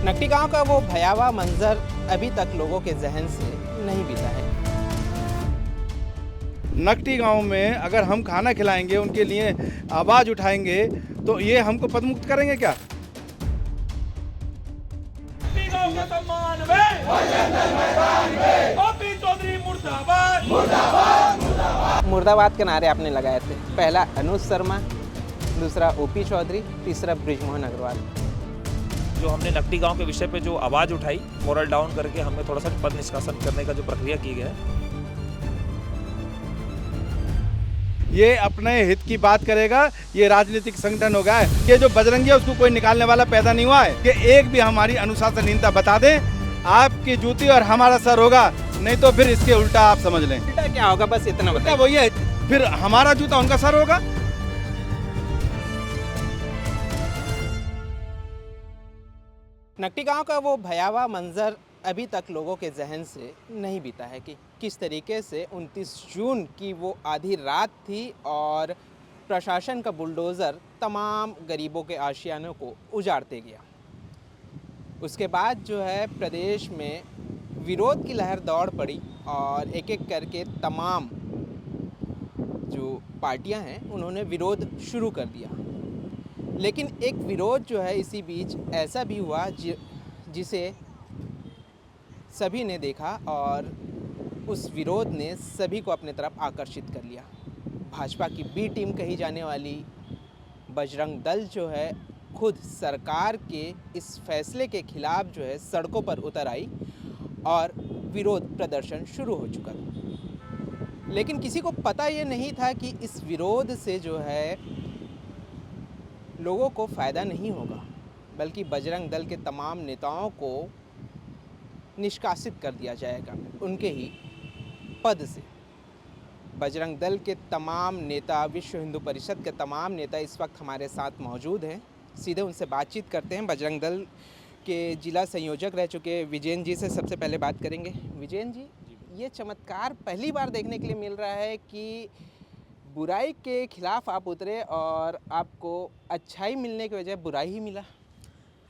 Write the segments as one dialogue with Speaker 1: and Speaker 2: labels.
Speaker 1: नकटी गांव का वो भयावह मंजर अभी तक लोगों के जहन से नहीं बीता है।
Speaker 2: नकटी गांव में अगर हम खाना खिलाएंगे, उनके लिए आवाज़ उठाएंगे तो ये हमको पदमुक्त करेंगे क्या?
Speaker 3: नकटी गांव के सम्मान में ओपी चौधरी मुर्दाबाद।
Speaker 1: मुर्दाबाद के नारे आपने लगाए थे। पहला अनुज शर्मा, दूसरा ओपी चौधरी, तीसरा बृजमोहन अग्रवाल।
Speaker 4: जो हमने नकटी गांव के विषय पे जो आवाज़ उठाई, मोरल डाउन करके हमें थोड़ा सा पद निष्कासन करने का जो प्रक्रिया की गई है,
Speaker 2: ये अपने हित की बात करेगा। ये राजनीतिक संगठन हो गया है कि जो बजरंगी है उसको कोई निकालने वाला पैदा नहीं हुआ है कि एक भी हमारी अनुशासनहीनता बता दें, आपकी जूती और हमारा सर होगा, नहीं तो फिर इसके उल्टा आप समझ लें।
Speaker 1: उल्टा क्या होगा, बस इतना
Speaker 2: उल्टा
Speaker 1: बताइए।
Speaker 2: वही है, फिर हमारा जूता उनका सर होगा।
Speaker 1: नकटी गांव का वो भयावह मंजर अभी तक लोगों के जहन से नहीं बीता है कि किस तरीके से 29 जून की वो आधी रात थी और प्रशासन का बुलडोज़र तमाम गरीबों के आशियानों को उजाड़ते गया। उसके बाद जो है प्रदेश में विरोध की लहर दौड़ पड़ी और एक एक करके तमाम जो पार्टियां हैं उन्होंने विरोध शुरू कर दिया। लेकिन एक विरोध जो है इसी बीच ऐसा भी हुआ जिसे सभी ने देखा और उस विरोध ने सभी को अपने तरफ आकर्षित कर लिया। भाजपा की बी टीम कही जाने वाली बजरंग दल जो है खुद सरकार के इस फैसले के खिलाफ जो है सड़कों पर उतर आई और विरोध प्रदर्शन शुरू हो चुका था। लेकिन किसी को पता ये नहीं था कि इस विरोध से जो है लोगों को फ़ायदा नहीं होगा, बल्कि बजरंग दल के तमाम नेताओं को निष्कासित कर दिया जाएगा उनके ही पद से। बजरंग दल के तमाम नेता, विश्व हिंदू परिषद के तमाम नेता इस वक्त हमारे साथ मौजूद हैं। सीधे उनसे बातचीत करते हैं। बजरंग दल के जिला संयोजक रह चुके विजयन जी से सबसे पहले बात करेंगे। विजयन जी, ये चमत्कार पहली बार देखने के लिए मिल रहा है कि बुराई के खिलाफ आप उतरे और आपको अच्छाई मिलने की वजह बुराई ही मिला।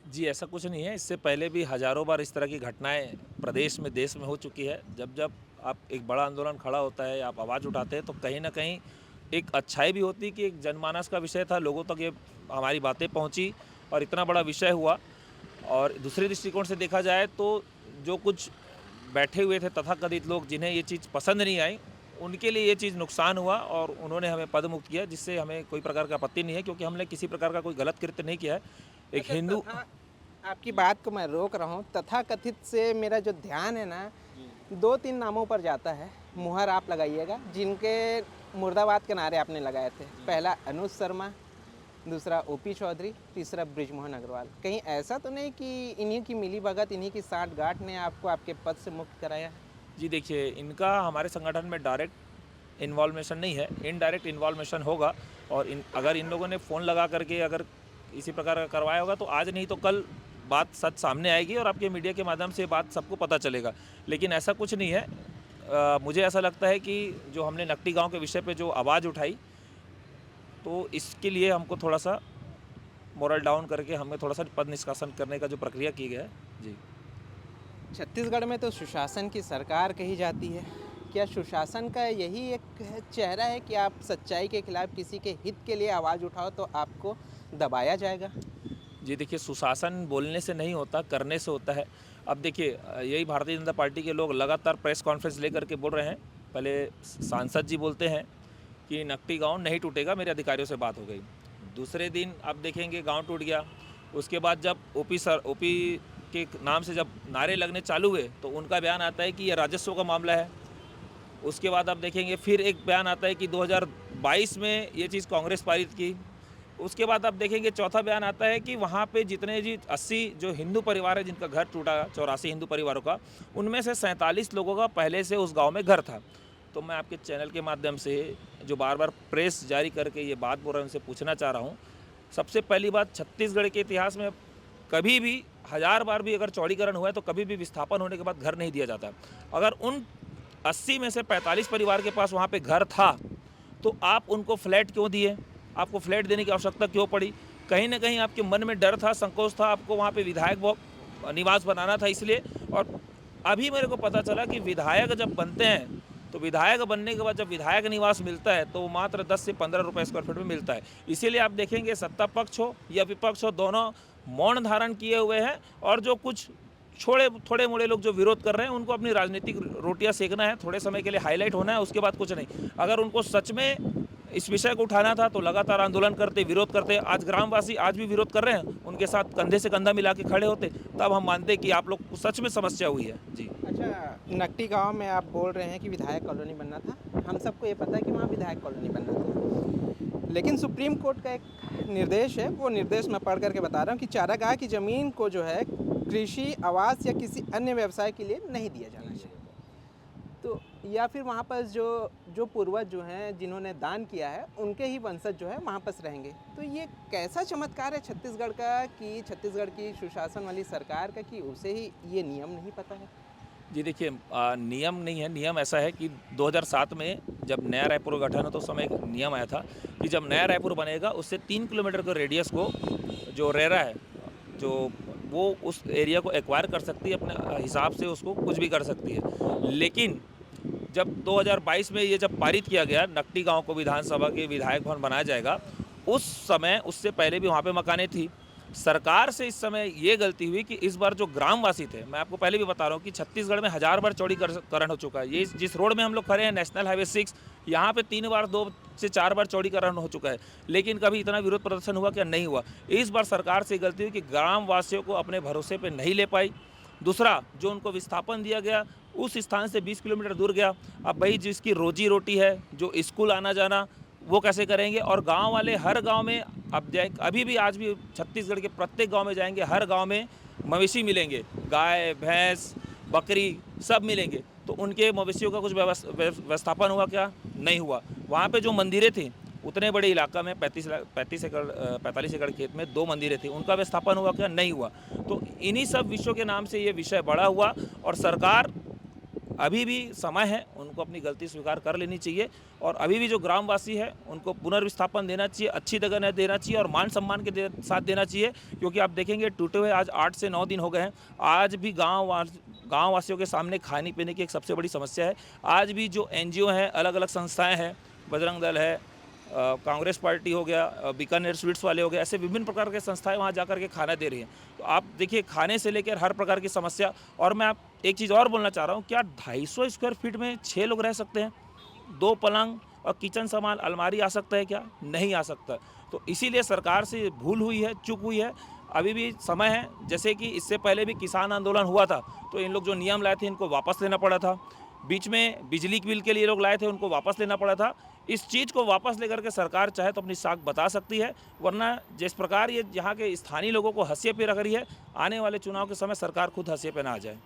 Speaker 4: जी ऐसा कुछ नहीं है। इससे पहले भी हज़ारों बार इस तरह की घटनाएं प्रदेश में, देश में हो चुकी है। जब जब आप एक बड़ा आंदोलन खड़ा होता है, आप आवाज़ उठाते हैं, तो कहीं ना कहीं एक अच्छाई भी होती है कि एक जनमानस का विषय था, लोगों तक ये हमारी बातें पहुंची और इतना बड़ा विषय हुआ। और दूसरे दृष्टिकोण से देखा जाए तो जो कुछ बैठे हुए थे तथाकथित लोग, जिन्हें ये चीज़ पसंद नहीं आई, उनके लिए ये चीज़ नुकसान हुआ और उन्होंने हमें पदमुक्त किया, जिससे हमें कोई प्रकार का आपत्ति नहीं है, क्योंकि हमने किसी प्रकार का कोई गलत कृत्य नहीं किया है। एक हिंदू,
Speaker 1: आपकी बात को मैं रोक रहा हूँ। तथाकथित से मेरा जो ध्यान है ना, 2-3 नामों पर जाता है। मुहर आप लगाइएगा जिनके मुर्दाबाद के नारे आपने लगाए थे। पहला अनुज शर्मा, दूसरा ओपी चौधरी, तीसरा बृजमोहन अग्रवाल। कहीं ऐसा तो नहीं कि इन्हीं की मिलीभगत, इन्हीं की साठगांठ ने आपको आपके पद से मुक्त कराया?
Speaker 4: जी देखिए, इनका हमारे संगठन में डायरेक्ट इन्वॉल्वेशन नहीं है, इनडायरेक्ट इन्वॉल्वेशन होगा। और अगर इन लोगों ने फ़ोन लगा करके अगर इसी प्रकार का करवाया होगा तो आज नहीं तो कल बात सच सामने आएगी और आपके मीडिया के माध्यम से बात सबको पता चलेगा। लेकिन ऐसा कुछ नहीं है। मुझे ऐसा लगता है कि जो हमने नकटी गांव के विषय पे जो आवाज़ उठाई, तो इसके लिए हमको थोड़ा सा मोरल डाउन करके हमें थोड़ा सा पद निष्कासन करने का जो प्रक्रिया की गई है। जी,
Speaker 1: छत्तीसगढ़ में तो सुशासन की सरकार कही जाती है। क्या सुशासन का यही एक चेहरा है कि आप सच्चाई के खिलाफ किसी के हित के लिए आवाज़ उठाओ तो आपको दबाया जाएगा?
Speaker 4: जी देखिए, सुशासन बोलने से नहीं होता, करने से होता है। अब देखिए, यही भारतीय जनता पार्टी के लोग लगातार प्रेस कॉन्फ्रेंस लेकर के बोल रहे हैं। पहले सांसद जी बोलते हैं कि नकटी गांव नहीं टूटेगा, मेरे अधिकारियों से बात हो गई। दूसरे दिन आप देखेंगे गांव टूट गया। उसके बाद जब ओपी के नाम से जब नारे लगने चालू हुए तो उनका बयान आता है कि ये राजस्व का मामला है। उसके बाद आप देखेंगे फिर एक बयान आता है कि 2022 में ये चीज़ कांग्रेस पारित की। उसके बाद आप देखेंगे चौथा बयान आता है कि वहाँ पे जितने 80 जो हिंदू परिवार है जिनका घर टूटा, 84 हिंदू परिवारों का, उनमें से 47 लोगों का पहले से उस गांव में घर था। तो मैं आपके चैनल के माध्यम से जो बार बार प्रेस जारी करके ये बात बोल रहा हूँ, उनसे पूछना चाह रहा हूँ। सबसे पहली बात, छत्तीसगढ़ के इतिहास में कभी भी 1000 बार भी अगर चौड़ीकरण हुआ है तो कभी भी विस्थापन होने के बाद घर नहीं दिया जाता। अगर उन 80 में से 45 परिवार के पास वहाँ पे घर था तो आप उनको फ्लैट क्यों दिए? आपको फ्लैट देने की आवश्यकता क्यों पड़ी? कहीं ना कहीं आपके मन में डर था, संकोच था, आपको वहाँ पे विधायक निवास बनाना था इसलिए। और अभी मेरे को पता चला कि विधायक जब बनते हैं तो विधायक बनने के बाद जब विधायक निवास मिलता है तो वो मात्र 10 से 15 रुपये स्क्वायर फीट में मिलता है। इसीलिए आप देखेंगे सत्ता पक्ष हो या विपक्ष हो, दोनों मौन धारण किए हुए हैं और जो कुछ थोड़े मोड़े लोग जो विरोध कर रहे हैं उनको अपनी राजनीतिक रोटियां सेकना है, थोड़े समय के लिए हाईलाइट होना है, उसके बाद कुछ नहीं। अगर उनको सच में इस विषय को उठाना था तो लगातार आंदोलन करते, विरोध करते। आज ग्रामवासी आज भी विरोध कर रहे हैं, उनके साथ कंधे से कंधा मिला के खड़े होते, तब हम मानते कि आप लोग को सच में समस्या हुई है। जी
Speaker 1: अच्छा, नकटी गांव में आप बोल रहे हैं कि विधायक कॉलोनी बनना था, हम सबको ये पता है कि वहाँ विधायक कॉलोनी बनना था, लेकिन सुप्रीम कोर्ट का एक निर्देश है, वो निर्देश मैं पढ़ करके बता रहा हूँ कि चारागाह की ज़मीन को जो है कृषि, आवास या किसी अन्य व्यवसाय के लिए नहीं दिया जाना चाहिए। तो या फिर वहाँ पर जो पूर्वज जो हैं जिन्होंने दान किया है उनके ही वंशज जो है वहाँ पर रहेंगे। तो ये कैसा चमत्कार है छत्तीसगढ़ का कि छत्तीसगढ़ की सुशासन वाली सरकार का कि उसे ही ये नियम नहीं पता है।
Speaker 4: जी देखिए, नियम नहीं है। नियम ऐसा है कि 2007 में जब नया रायपुर गठन हो तो उस समय एक नियम आया था कि जब नया रायपुर बनेगा उससे 3 किलोमीटर के रेडियस को जो रेरा है जो वो उस एरिया को एक्वायर कर सकती है, अपने हिसाब से उसको कुछ भी कर सकती है। लेकिन जब 2022 में ये जब पारित किया गया नकटी गांव को विधानसभा के विधायक भवन बनाया जाएगा, उस समय उससे पहले भी वहाँ पे मकानें थी। सरकार से इस समय ये गलती हुई कि इस बार जो ग्रामवासी थे, मैं आपको पहले भी बता रहा हूँ कि छत्तीसगढ़ में 1000 बार चौड़ीकरण हो चुका है। ये जिस रोड में हम लोग खड़े हैं नेशनल हाईवे 6, यहाँ पे 3 बार 2 से 4 बार चौड़ीकरण हो चुका है, लेकिन कभी इतना विरोध प्रदर्शन हुआ क्या? नहीं हुआ। इस बार सरकार से गलती हुई कि ग्रामवासियों को अपने भरोसे पर नहीं ले पाई। दूसरा, जो उनको विस्थापन दिया गया उस स्थान से 20 किलोमीटर दूर गया। अब भाई जिसकी रोजी रोटी है, जो स्कूल आना जाना, वो कैसे करेंगे? और गांव वाले हर गांव में अब अभी भी आज भी छत्तीसगढ़ के प्रत्येक गांव में जाएंगे, हर गांव में मवेशी मिलेंगे, गाय, भैंस, बकरी सब मिलेंगे। तो उनके मवेशियों का कुछ व्यवस्थापन हुआ क्या? नहीं हुआ। वहाँ पे जो मंदिरें थी उतने बड़े इलाका में 45 एकड़ खेत में 2 मंदिरें थी, उनका व्यवस्थापन हुआ क्या? नहीं हुआ। तो इन्हीं सब विषयों के नाम से ये विषय बड़ा हुआ और सरकार अभी भी समय है, उनको अपनी गलती स्वीकार कर लेनी चाहिए और अभी भी जो ग्रामवासी है उनको पुनर्विस्थापन देना चाहिए, अच्छी जगह देना चाहिए और मान सम्मान के साथ देना चाहिए। क्योंकि आप देखेंगे टूटे हुए आज 8 से 9 दिन हो गए हैं, आज भी गाँव वासियों के सामने खाने पीने की एक सबसे बड़ी समस्या है। आज भी जो NGO हैं, अलग अलग संस्थाएँ हैं, बजरंग दल है, कांग्रेस पार्टी हो गया, बीकानेर स्वीट्स वाले हो गए, ऐसे विभिन्न प्रकार के संस्थाएं वहां जाकर के खाना दे रही हैं। तो आप देखिए खाने से लेकर हर प्रकार की समस्या। और मैं आप एक चीज़ और बोलना चाह रहा हूं, क्या 250 स्क्वायर फीट में 6 लोग रह सकते हैं? 2 पलंग और किचन सामान, अलमारी आ सकता है क्या? नहीं आ सकता। तो इसीलिए सरकार से भूल हुई है, चूक हुई है। अभी भी समय है। जैसे कि इससे पहले भी किसान आंदोलन हुआ था तो इन लोग जो नियम लाए थे इनको वापस लेना पड़ा था। बीच में बिजली बिल के लिए लोग लाए थे, उनको वापस लेना पड़ा था। इस चीज़ को वापस लेकर के सरकार चाहे तो अपनी साख बता सकती है, वरना जिस प्रकार ये यहाँ के स्थानीय लोगों को हंसिए पे रख रही है, आने वाले चुनाव के समय सरकार खुद हंसिए पे ना आ जाए।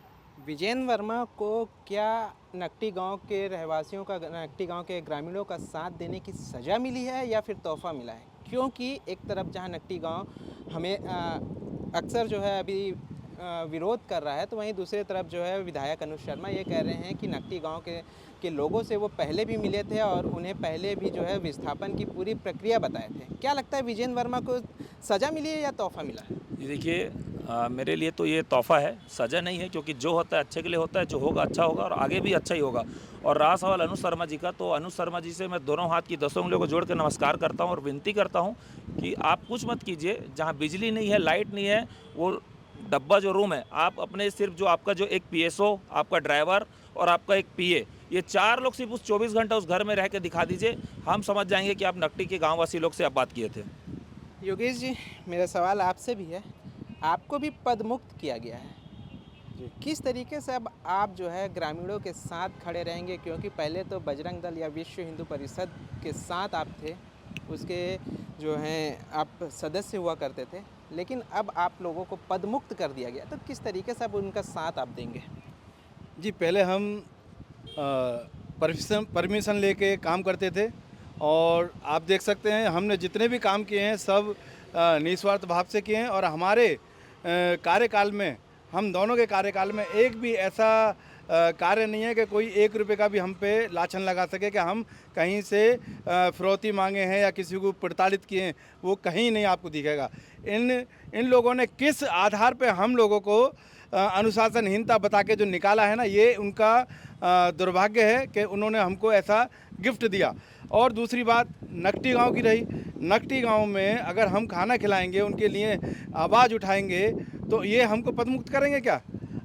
Speaker 1: विजेंद्र वर्मा को क्या नकटी गांव के रहवासियों का, नकटी गांव के ग्रामीणों का साथ देने की सज़ा मिली है या फिर तोहफा मिला है? क्योंकि एक तरफ जहां नकटी गांव हमें अक्सर जो है अभी विरोध कर रहा है, तो वहीं दूसरी तरफ जो है विधायक अनुज शर्मा ये कह रहे हैं कि नकटी गांव के लोगों से वो पहले भी मिले थे और उन्हें पहले भी जो है विस्थापन की पूरी प्रक्रिया बताए थे। क्या लगता है विजेंद्र वर्मा को सज़ा मिली है या तोहफा मिला है?
Speaker 4: ये देखिए, मेरे लिए तो ये तोहफा है, सज़ा नहीं है। क्योंकि जो होता है अच्छे के लिए होता है, जो होगा अच्छा होगा और आगे भी अच्छा ही होगा। और रहा सवाल अनुज शर्मा जी का, तो अनुज शर्मा जी से मैं दोनों हाथ की 10 उंगलियों को जोड़ कर नमस्कार करता हूँ और विनती करता हूँ कि आप कुछ मत कीजिए। जहाँ बिजली नहीं है, लाइट नहीं है, वो डब्बा जो रूम है, आप अपने सिर्फ जो आपका जो एक PSO, आपका ड्राइवर और आपका एक PA, ये 4 लोग सिर्फ उस 24 घंटा उस घर में रह के दिखा दीजिए, हम समझ जाएंगे कि आप नकटी के गांववासी लोग से आप बात किए थे।
Speaker 1: योगेश जी, मेरा सवाल आपसे भी है, आपको भी पद मुक्त किया गया है, किस तरीके से अब आप जो है ग्रामीणों के साथ खड़े रहेंगे? क्योंकि पहले तो बजरंग दल या विश्व हिंदू परिषद के साथ आप थे, उसके जो हैं आप सदस्य हुआ करते थे, लेकिन अब आप लोगों को पद मुक्त कर दिया गया, तो किस तरीके से अब उनका साथ आप देंगे?
Speaker 2: जी, पहले हम परमिशन लेके काम करते थे और आप देख सकते हैं हमने जितने भी काम किए हैं सब निस्वार्थ भाव से किए हैं। और हमारे कार्यकाल में, हम दोनों के कार्यकाल में एक भी ऐसा कार्य नहीं है कि कोई 1 रुपये का भी हम पे लाछन लगा सके कि हम कहीं से फिरौती मांगे हैं या किसी को प्रताड़ित किए हैं, वो कहीं नहीं आपको दिखेगा। इन लोगों ने किस आधार पे हम लोगों को अनुशासनहीनता बता के जो निकाला है ना, ये उनका दुर्भाग्य है कि उन्होंने हमको ऐसा गिफ्ट दिया। और दूसरी बात नकटी गांव की रही, नकटी गांव में अगर हम खाना खिलाएंगे, उनके लिए आवाज़ उठाएंगे, तो ये हमको पदमुक्त करेंगे क्या?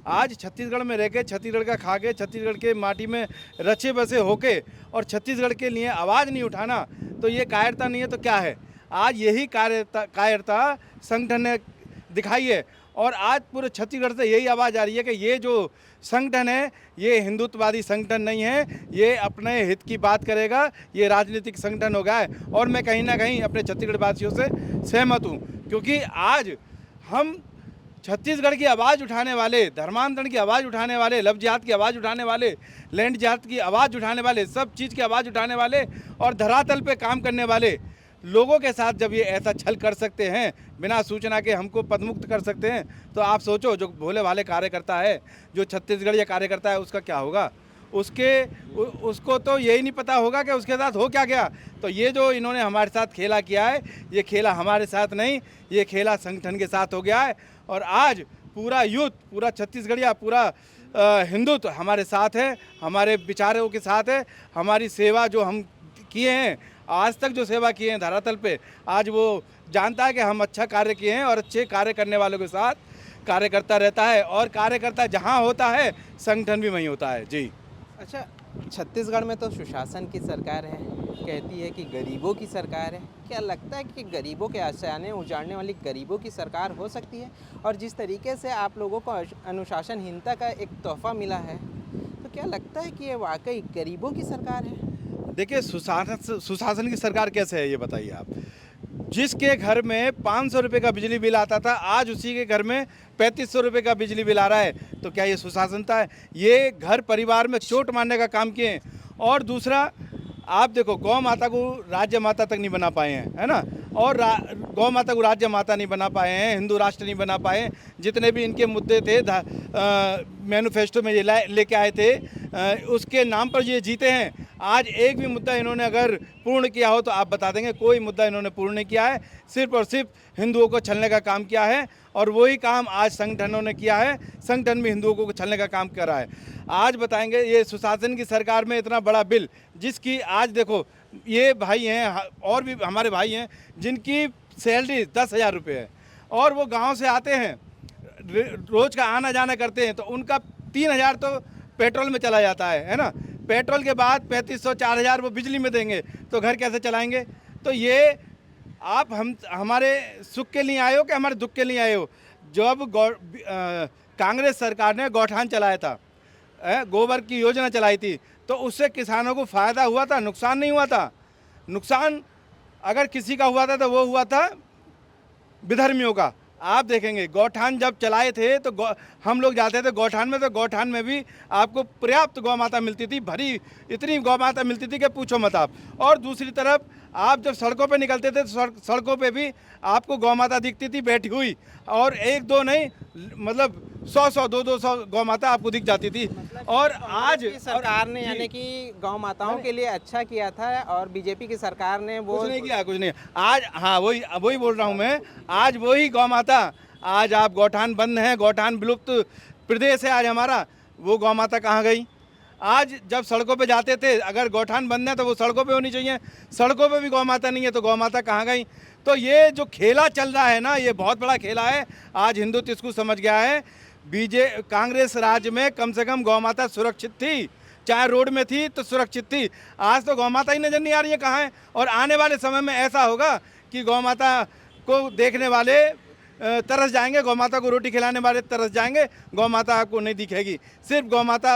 Speaker 2: आज छत्तीसगढ़ में रह के, छत्तीसगढ़ का खा के, छत्तीसगढ़ के माटी में रचे बसे होके और छत्तीसगढ़ के लिए आवाज़ नहीं उठाना, तो ये कायरता नहीं है तो क्या है? आज यही कायरता संगठन ने दिखाई है और आज पूरे छत्तीसगढ़ से यही आवाज़ आ रही है कि ये जो संगठन है ये हिंदुत्ववादी संगठन नहीं है, ये अपने हित की बात करेगा, ये राजनीतिक संगठन हो गया है। और मैं कहीं ना कहीं अपने छत्तीसगढ़ वासियों से सहमत हूँ, क्योंकि आज हम छत्तीसगढ़ की आवाज़ उठाने वाले, धर्मांतरण की आवाज़ उठाने वाले, लव जिहाद की आवाज़ उठाने वाले, लैंड जिहाद की आवाज़ उठाने वाले, सब चीज़ की आवाज़ उठाने वाले और धरातल पे काम करने वाले लोगों के साथ जब ये ऐसा छल कर सकते हैं, बिना सूचना के हमको पदमुक्त कर सकते हैं, तो आप सोचो जो भोले भाले कार्यकर्ता है, जो छत्तीसगढ़ या कार्यकर्ता है, उसका क्या होगा? उसको तो यही नहीं पता होगा कि उसके साथ हो क्या गया। तो ये जो इन्होंने हमारे साथ खेला किया है, ये खेला हमारे साथ नहीं, ये खेला संगठन के साथ हो गया है। और आज पूरा यूथ, पूरा छत्तीसगढ़ या पूरा हिंदुत्व हमारे साथ है, हमारे विचारों के साथ है। हमारी सेवा जो हम किए हैं, आज तक जो सेवा किए हैं धरातल पे, आज वो जानता है कि हम अच्छा कार्य किए हैं और अच्छे कार्य करने वालों के साथ कार्यकर्ता रहता है। और कार्यकर्ता जहाँ होता है, संगठन भी वहीं होता है। जी।
Speaker 1: अच्छा, छत्तीसगढ़ में तो सुशासन की सरकार है, कहती है कि गरीबों की सरकार है। क्या लगता है कि गरीबों के आशियाने उजाड़ने वाली गरीबों की सरकार हो सकती है? और जिस तरीके से आप लोगों को अनुशासनहीनता का एक तोहफा मिला है, तो क्या लगता है कि ये वाकई गरीबों की सरकार है?
Speaker 2: देखिए, सुशासन की सरकार कैसे है ये बताइए आप। जिसके घर में 500 रुपये का बिजली बिल आता था, आज उसी के घर में 3500 रुपये का बिजली बिल आ रहा है, तो क्या ये सुशासनता है? ये घर परिवार में चोट मारने का काम किए हैं। और दूसरा, आप देखो, गौ माता को राज्य माता तक नहीं बना पाए हैं, है ना? और गौ माता को राज्य माता नहीं बना पाए हैं, हिंदू राष्ट्र नहीं बना पाए। जितने भी इनके मुद्दे थे मैनिफेस्टो में ये लेके आए थे, उसके नाम पर ये जीते हैं। आज एक भी मुद्दा इन्होंने अगर पूर्ण किया हो तो आप बता देंगे? कोई मुद्दा इन्होंने पूर्ण नहीं किया है, सिर्फ और सिर्फ हिंदुओं को छलने का काम किया है। और वही काम आज संगठनों ने किया है, संगठन भी हिंदुओं को छलने का काम कर रहा है। आज बताएंगे, ये सुशासन की सरकार में इतना बड़ा बिल, जिसकी आज देखो, ये भाई हैं और भी हमारे भाई हैं जिनकी सैलरी 10,000 रुपये है और वो गांव से आते हैं, रोज़ का आना जाना करते हैं, तो उनका 3,000 तो पेट्रोल में चला जाता है ना? पेट्रोल के बाद 3,500 4,000 वो बिजली में देंगे, तो घर कैसे चलाएंगे? तो ये आप हमारे सुख के लिए आए हो कि हमारे दुख के लिए आए हो? जब कांग्रेस सरकार ने गौठान चलाया था, गोबर की योजना चलाई थी, तो उससे किसानों को फ़ायदा हुआ था, नुकसान नहीं हुआ था। नुकसान अगर किसी का हुआ था तो वो हुआ था विधर्मियों का। आप देखेंगे, गौठान जब चलाए थे तो हम लोग जाते थे गौठान में, तो गौठान में भी आपको पर्याप्त गौ माता मिलती थी, भरी इतनी गौ माता मिलती थी कि पूछो मत आप। और दूसरी तरफ आप जब सड़कों पे निकलते थे तो सड़कों पे भी आपको गौ माता दिखती थी बैठी हुई, और एक दो नहीं, मतलब 100 200 गौ माता आपको दिख जाती थी। और आज
Speaker 1: की सरकार ने यानी कि गौ माताओं के लिए अच्छा किया था और बीजेपी की सरकार ने वो
Speaker 2: कुछ नहीं किया, कुछ नहीं। आज हाँ, वही बोल रहा हूँ मैं, आज वही गौ माता, आज आप गौठान बंद हैं, गौठान विलुप्त प्रदेश है आज हमारा, वो गौ माता कहाँ गई? आज जब सड़कों पे जाते थे, अगर गौठान बंद है तो वो सड़कों पे होनी चाहिए, सड़कों पे भी गौ माता नहीं है तो गौ माता कहाँ गई? तो ये जो खेला चल रहा है ना, ये बहुत बड़ा खेला है। आज हिंदुत्व इसको समझ गया है। कांग्रेस राज्य में कम से कम गौ माता सुरक्षित थी, चाहे रोड में थी तो सुरक्षित थी। आज तो गौ माता ही नजर नहीं आ रही है, कहाँ है? और आने वाले समय में ऐसा होगा कि गौ माता को देखने वाले तरस जाएंगे, गौ माता को रोटी खिलाने वाले तरस जाएंगे, गौ माता आपको नहीं दिखेगी। सिर्फ गौ माता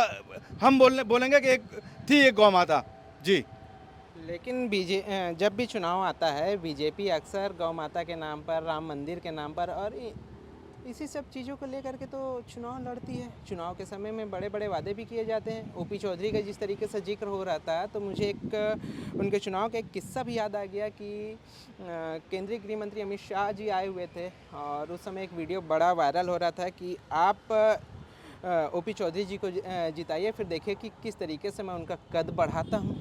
Speaker 2: हम बोलेंगे कि एक गौ माता। जी।
Speaker 1: लेकिन जब भी चुनाव आता है, बीजेपी अक्सर गौ माता के नाम पर, राम मंदिर के नाम पर और इसी सब चीज़ों को लेकर के तो चुनाव लड़ती है। चुनाव के समय में बड़े बड़े वादे भी किए जाते हैं। ओपी चौधरी का जिस तरीके से जिक्र हो रहा था, तो मुझे एक उनके चुनाव का एक किस्सा भी याद आ गया कि केंद्रीय गृह मंत्री अमित शाह जी आए हुए थे और उस समय एक वीडियो बड़ा वायरल हो रहा था कि आप ओपी चौधरी जी को जिताइए, फिर देखिए कि किस तरीके से मैं उनका कद बढ़ाता हूँ।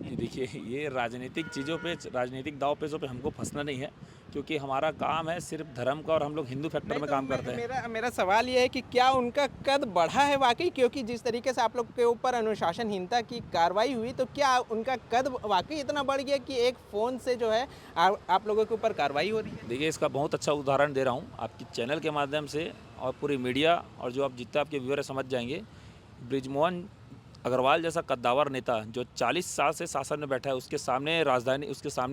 Speaker 4: नहीं, देखिए ये राजनीतिक चीज़ों पे, राजनीतिक दाव पेचों पे हमको फंसना नहीं है, क्योंकि हमारा काम है सिर्फ धर्म का और हम लोग हिंदू फैक्टर
Speaker 1: नहीं
Speaker 4: में
Speaker 1: तो
Speaker 4: काम करते हैं।
Speaker 1: मेरा मेरा सवाल ये है कि क्या उनका कद बढ़ा है वाकई, क्योंकि जिस तरीके से आप लोग के ऊपर अनुशासनहीनता की कार्रवाई हुई, तो क्या उनका कद वाकई इतना बढ़ गया कि एक फ़ोन से जो है आप लोगों के ऊपर कार्रवाई हो रही है?
Speaker 4: देखिए इसका बहुत अच्छा उदाहरण दे रहा हूँ आपकी चैनल के माध्यम से, और पूरी मीडिया और जो आप जितना आपके व्यूअर समझ जाएंगे। बृजमोहन अग्रवाल जैसा कद्दावर नेता जो 40 साल से शासन में बैठा है, उसके सामने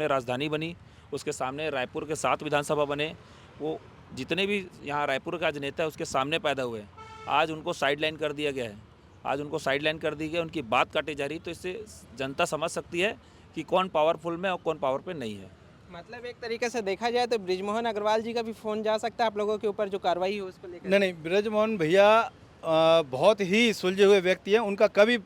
Speaker 4: राजधानी बनी, उसके सामने रायपुर के 7 विधानसभा बने, वो जितने भी यहाँ रायपुर का आज नेता है उसके सामने पैदा हुए, आज उनको साइडलाइन कर दिया गया है। आज उनको साइडलाइन कर दी गई, उनकी बात काटी जा रही। तो इससे जनता समझ सकती है कि कौन पावरफुल में और कौन पावर पे नहीं है।
Speaker 1: मतलब एक तरीके से देखा जाए तो बृजमोहन अग्रवाल जी का भी फ़ोन जा सकता है आप लोगों के ऊपर, जो कार्रवाई हो उसको लेकर?
Speaker 2: नहीं, बृजमोहन भैया बहुत ही सुलझे हुए व्यक्ति हैं, उनका कभी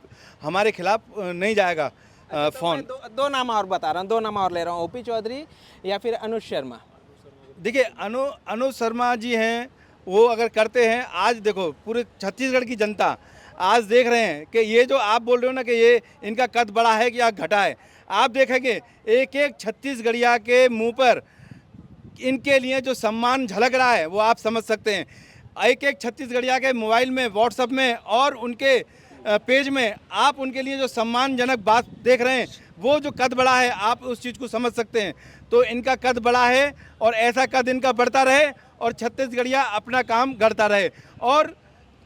Speaker 2: हमारे खिलाफ नहीं जाएगा
Speaker 1: तो
Speaker 2: फ़ोन।
Speaker 1: मैं दो नाम और बता रहा हूँ, 2 नाम और ले रहा हूँ, ओपी चौधरी या फिर अनुज शर्मा।
Speaker 2: देखिए अनुज शर्मा जी हैं, वो अगर करते हैं, आज देखो पूरे छत्तीसगढ़ की जनता आज देख रहे हैं कि ये जो आप बोल रहे हो ना कि ये इनका कद बड़ा है कि या घटा है, आप देखेंगे एक एक छत्तीसगढ़िया के मुंह पर इनके लिए जो सम्मान झलक रहा है वो आप समझ सकते हैं। एक एक छत्तीसगढ़िया के मोबाइल में, व्हाट्सएप में और उनके पेज में आप उनके लिए जो सम्मानजनक बात देख रहे हैं, वो जो कद बढ़ा है आप उस चीज़ को समझ सकते हैं। तो इनका कद बढ़ा है और ऐसा कद इनका बढ़ता रहे और छत्तीसगढ़िया अपना काम करता रहे। और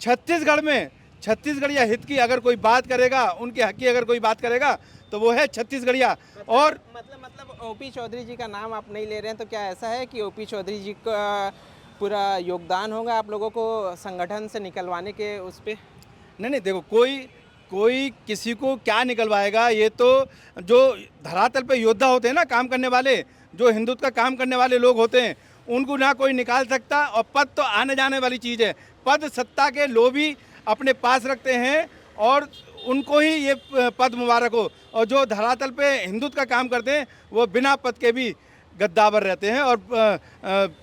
Speaker 2: छत्तीसगढ़ में छत्तीसगढ़िया हित की अगर कोई बात करेगा, उनके हक की अगर कोई बात करेगा तो वो है छत्तीसगढ़िया। और
Speaker 1: मतलब ओपी चौधरी जी का नाम आप नहीं ले रहे हैं, तो क्या ऐसा है कि ओपी चौधरी जी का पूरा योगदान होगा आप लोगों को संगठन से निकलवाने के उस पे?
Speaker 2: नहीं, देखो कोई किसी को क्या निकलवाएगा, ये तो जो धरातल पे योद्धा होते हैं ना, काम करने वाले, जो हिंदुत्व का काम करने वाले लोग होते हैं, उनको ना कोई निकाल सकता। और पद तो आने जाने वाली चीज़ है, पद सत्ता के लोभी अपने पास रखते हैं और उनको ही ये पद मुबारक हो। और जो धरातल पे हिंदुत्व का काम करते हैं वो बिना पद के भी गद्दावर रहते हैं और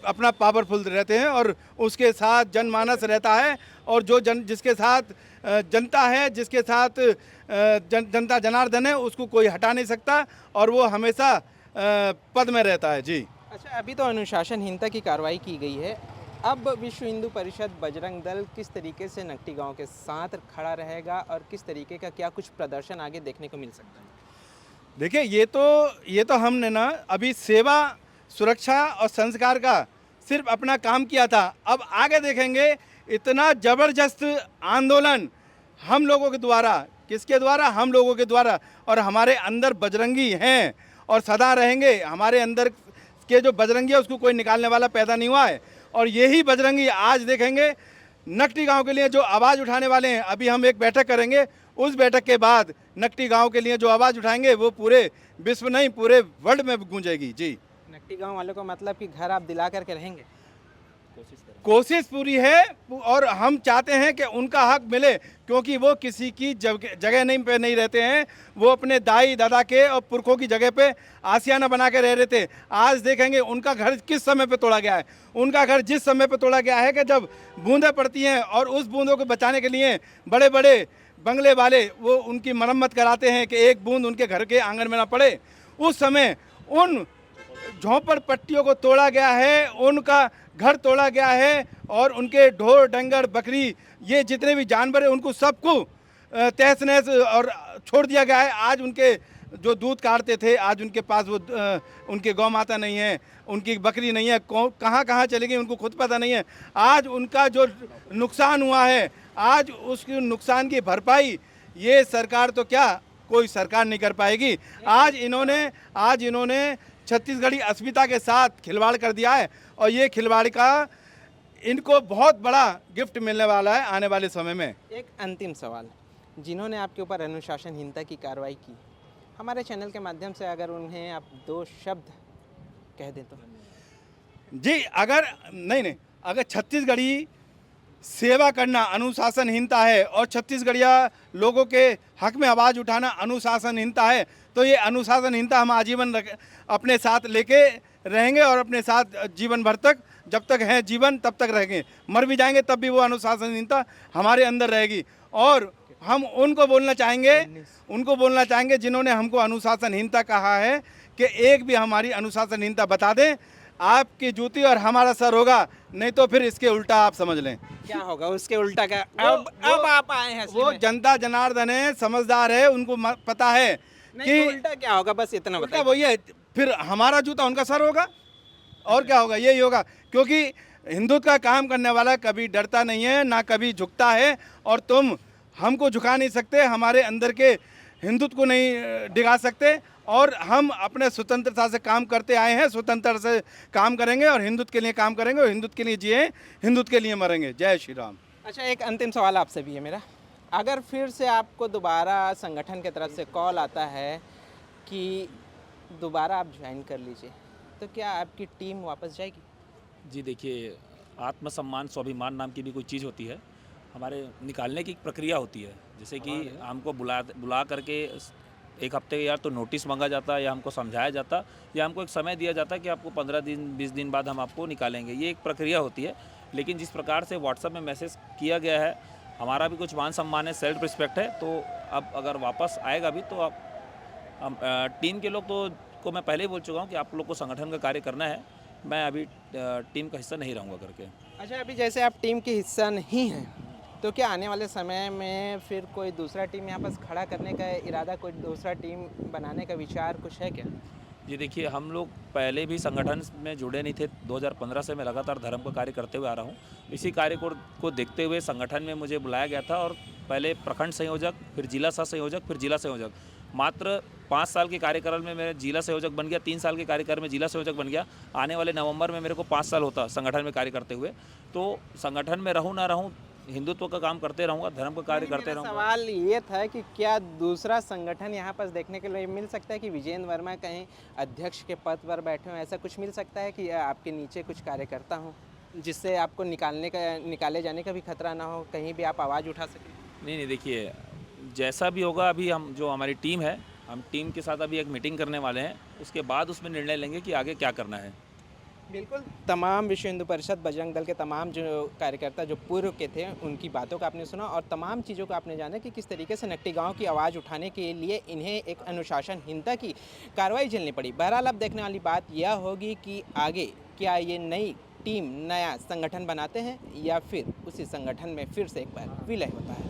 Speaker 2: अपना पावरफुल रहते हैं, और उसके साथ जनमानस रहता है। और जो जिसके साथ जनता है, जिसके साथ जनता जनार्दन है, उसको कोई हटा नहीं सकता और वो हमेशा पद में रहता है। जी
Speaker 1: अच्छा, अभी तो अनुशासनहीनता की कार्रवाई की गई है, अब विश्व हिंदू परिषद बजरंग दल किस तरीके से नकटी गांव के साथ खड़ा रहेगा और किस तरीके का क्या कुछ प्रदर्शन आगे देखने को मिल सकता है?
Speaker 2: देखिए, ये तो हमने ना अभी सेवा, सुरक्षा और संस्कार का सिर्फ अपना काम किया था। अब आगे देखेंगे इतना ज़बरदस्त आंदोलन हम लोगों के द्वारा, किसके द्वारा? हम लोगों के द्वारा। और हमारे अंदर बजरंगी हैं और सदा रहेंगे। हमारे अंदर के जो बजरंगी है उसको कोई निकालने वाला पैदा नहीं हुआ है। और यही बजरंगी आज देखेंगे नकटी गांव के लिए जो आवाज़ उठाने वाले हैं। अभी हम एक बैठक करेंगे, उस बैठक के बाद नकटी गांव के लिए जो आवाज़ उठाएंगे वो पूरे विश्व नहीं, पूरे वर्ल्ड में गूंजेगी। जी,
Speaker 1: नकटी गांव वालों को मतलब कि घर आप दिला करके रहेंगे?
Speaker 2: कोशिश पूरी है और हम चाहते हैं कि उनका हक मिले, क्योंकि वो किसी की जगह नहीं रहते हैं। वो अपने दाई दादा के और पुरखों की जगह पे आशियाना बना के रह रहे थे। आज देखेंगे उनका घर किस समय पे तोड़ा गया है। उनका घर जिस समय पे तोड़ा गया है कि जब बूंदें पड़ती हैं और उस बूंदों को बचाने के लिए बड़े बड़े बंगले वाले वो उनकी मरम्मत कराते हैं कि एक बूंद उनके घर के आंगन में ना पड़े। उस समय उन झोंपड़पट्टियों को तोड़ा गया है, उनका घर तोड़ा गया है और उनके ढोर डंगर बकरी ये जितने भी जानवर हैं उनको सबको तहस नहस और छोड़ दिया गया है। आज उनके जो दूध काटते थे, आज उनके पास वो उनके गौ माता नहीं है, उनकी बकरी नहीं है, कहाँ कहाँ चली गई उनको खुद पता नहीं है। आज उनका जो नुकसान हुआ है, आज उसके नुकसान की भरपाई ये सरकार तो क्या, कोई सरकार नहीं कर पाएगी। आज इन्होंने छत्तीसगढ़ी अस्मिता के साथ खिलवाड़ कर दिया है और ये खिलवाड़ का इनको बहुत बड़ा गिफ्ट मिलने वाला है आने वाले समय में।
Speaker 1: एक अंतिम सवाल, जिन्होंने आपके ऊपर अनुशासनहीनता की कार्रवाई की, हमारे चैनल के माध्यम से अगर उन्हें आप 2 शब्द कह दें तो?
Speaker 2: जी, अगर छत्तीसगढ़ी सेवा करना अनुशासनहीनता है और छत्तीसगढ़िया लोगों के हक में आवाज़ उठाना अनुशासनहीनता है, तो ये अनुशासनहीनता हम आजीवन अपने साथ लेके रहेंगे और अपने साथ जीवन भर तक जब तक हैं जीवन तब तक रहेंगे, मर भी जाएंगे तब भी वो अनुशासनहीनता हमारे अंदर रहेगी। और हम उनको बोलना चाहेंगे जिन्होंने हमको अनुशासनहीनता कहा है कि एक भी हमारी अनुशासनहीनता बता दें, आपकी जूती और हमारा सर होगा, नहीं तो फिर इसके उल्टा आप समझ लें।
Speaker 1: क्या होगा उसके उल्टा का? अब आप आए हैं
Speaker 2: वो जनता जनार्दन है, समझदार है, उनको पता है
Speaker 1: नहीं,
Speaker 2: कि
Speaker 1: तो उल्टा क्या होगा, बस इतना
Speaker 2: उल्टा
Speaker 1: बताइए।
Speaker 2: वही है, फिर हमारा जूता उनका सर होगा और क्या होगा, यही होगा। क्योंकि हिंदुत्व का काम करने वाला कभी डरता नहीं है, ना कभी झुकता है, और तुम हमको झुका नहीं सकते, हमारे अंदर के हिंदुत्व को नहीं डिगा सकते। और हम अपने स्वतंत्रता से काम करते आए हैं, स्वतंत्र से काम करेंगे और हिंदुत्व के लिए काम करेंगे और हिंदुत्व के लिए जिए, हिंदुत्व के लिए मरेंगे। जय श्री राम।
Speaker 1: अच्छा, एक अंतिम सवाल आपसे भी है मेरा। अगर फिर से आपको दोबारा संगठन की तरफ से कॉल आता है कि दोबारा आप ज्वाइन कर लीजिए, तो क्या आपकी टीम वापस जाएगी?
Speaker 4: जी देखिए, आत्मसम्मान स्वाभिमान नाम की भी कोई चीज़ होती है, हमारे निकालने की एक प्रक्रिया होती है। जैसे कि हमको बुला करके एक हफ्ते या तो नोटिस मांगा जाता है, या हमको समझाया जाता, या हमको एक समय दिया जाता है कि आपको 15 दिन 20 दिन बाद हम आपको निकालेंगे। ये एक प्रक्रिया होती है। लेकिन जिस प्रकार से व्हाट्सएप में मैसेज किया गया है, हमारा भी कुछ मान सम्मान है, सेल्फ रिस्पेक्ट है, तो अब अगर वापस आएगा भी तो हम टीम के लोग को मैं पहले ही बोल चुका हूँ कि आप लोग को संगठन का कार्य करना है, मैं अभी टीम का हिस्सा नहीं रहूँगा करके।
Speaker 1: अच्छा, अभी जैसे आप टीम के हिस्सा नहीं हैं, तो क्या आने वाले समय में फिर कोई दूसरा टीम यहाँ पास खड़ा करने का इरादा, कोई दूसरा टीम बनाने का विचार कुछ है क्या?
Speaker 4: जी देखिए, हम लोग पहले भी संगठन में जुड़े नहीं थे। 2015 से मैं लगातार धर्म का कार्य करते हुए आ रहा हूँ। इसी कार्य को देखते हुए संगठन में मुझे बुलाया गया था, और पहले प्रखंड संयोजक, फिर जिला सह संयोजक, फिर जिला संयोजक। मात्र 5 साल के कार्यकाल में मेरे जिला संयोजक बन गया, 3 साल के कार्यकाल में जिला संयोजक बन गया। आने वाले नवंबर में मेरे को 5 साल होता संगठन में कार्य करते हुए। तो संगठन में रहूँ ना रहूँ, हिंदुत्व का काम करते रहूँगा, धर्म का कार्य करते रहूँगा।
Speaker 1: सवाल ये था कि क्या दूसरा संगठन यहाँ पास देखने के लिए मिल सकता है कि विजेंद्र वर्मा कहीं अध्यक्ष के पद पर बैठे हों, ऐसा कुछ मिल सकता है कि आपके नीचे कुछ कार्यकर्ता हों जिससे आपको निकाले जाने का भी खतरा ना हो, कहीं भी आप आवाज़ उठा सकें?
Speaker 4: नहीं देखिए, जैसा भी होगा, अभी हम जो हमारी टीम है, हम टीम के साथ अभी एक मीटिंग करने वाले हैं, उसके बाद उसमें निर्णय लेंगे कि आगे क्या करना है।
Speaker 1: बिल्कुल, तमाम विश्व हिंदू परिषद बजरंग दल के तमाम जो कार्यकर्ता जो पूर्व के थे, उनकी बातों का आपने सुना और तमाम चीज़ों को आपने जाना कि किस तरीके से नकटी गांव की आवाज़ उठाने के लिए इन्हें एक अनुशासनहीनता की कार्रवाई झेलनी पड़ी। बहरहाल अब देखने वाली बात यह होगी कि आगे क्या ये नई टीम नया संगठन बनाते हैं या फिर उसी संगठन में फिर से एक बार विलय होता है।